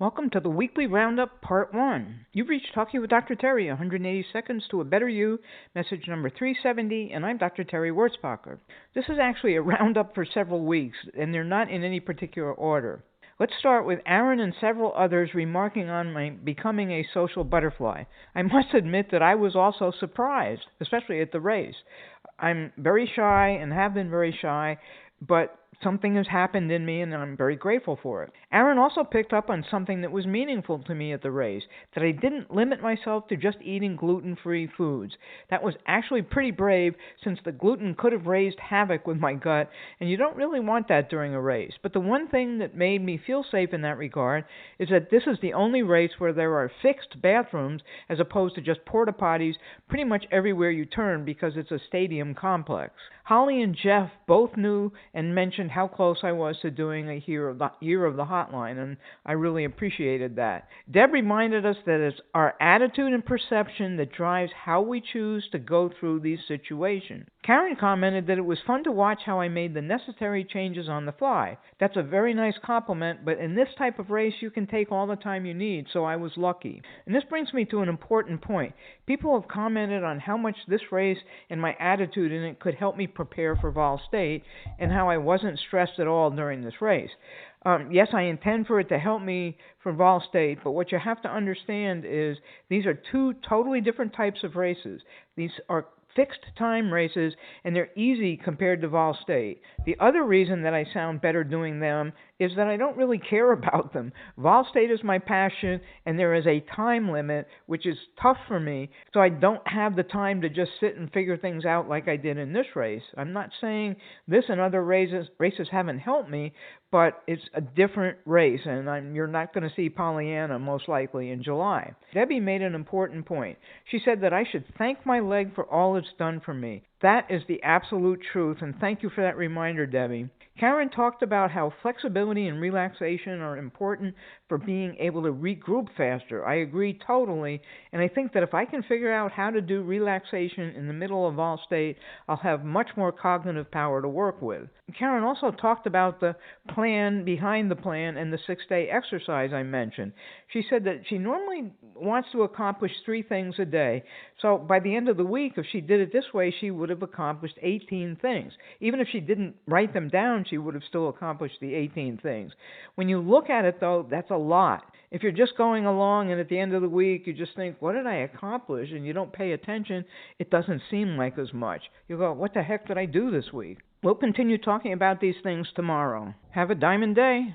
Welcome to the weekly Roundup, Part 1. You've reached Talking with Dr. Terry, 180 Seconds to a Better You, message number 370, and I'm Dr. Terry Wurzbacher. This is actually a roundup for several weeks, and they're not in any particular order. Let's start with Aaron and several others remarking on my becoming a social butterfly. I must admit that I was also surprised, especially at the race. I'm very shy and have been very shy, but something has happened in me, and I'm very grateful for it. Aaron also picked up on something that was meaningful to me at the race, that I didn't limit myself to just eating gluten-free foods. That was actually pretty brave, since the gluten could have raised havoc with my gut, and you don't really want that during a race. But the one thing that made me feel safe in that regard is that this is the only race where there are fixed bathrooms as opposed to just porta potties pretty much everywhere you turn, because it's a stadium complex. Holly and Jeff both knew and mentioned how close I was to doing a year of the hotline, and I really appreciated that. Deb reminded us that it's our attitude and perception that drives how we choose to go through these situations. Karen commented that it was fun to watch how I made the necessary changes on the fly. That's a very nice compliment, but in this type of race you can take all the time you need, so I was lucky. And this brings me to an important point. People have commented on how much this race and my attitude in it could help me prepare for Vol State, and how I wasn't stressed at all during this race. Yes, I intend for it to help me for Vol State, but what you have to understand is these are two totally different types of races. These are fixed time races, and they're easy compared to Vol State. The other reason that I sound better doing them is that I don't really care about them. Vol State is my passion, and there is a time limit, which is tough for me, so I don't have the time to just sit and figure things out like I did in this race. I'm not saying this and other races haven't helped me, but it's a different race, and you're not going to see Pollyanna most likely in July. Debbie made an important point. She said that I should thank my leg for all it's done for me. That is the absolute truth, and thank you for that reminder, Debbie. Karen talked about how flexibility and relaxation are important for being able to regroup faster. I agree totally, and I think that if I can figure out how to do relaxation in the middle of Vol State, I'll have much more cognitive power to work with. Karen also talked about the plan behind the plan and the 6-day exercise I mentioned. She said that she normally wants to accomplish 3 things a day, so by the end of the week, if she did it this way, she would have accomplished 18 things. Even if she didn't write them down, she would have still accomplished the 18 things. When you look at it, though, that's a lot. If you're just going along and at the end of the week you just think, what did I accomplish, and you don't pay attention, it doesn't seem like as much. You go, what the heck did I do this week? We'll continue talking about these things tomorrow. Have a diamond day.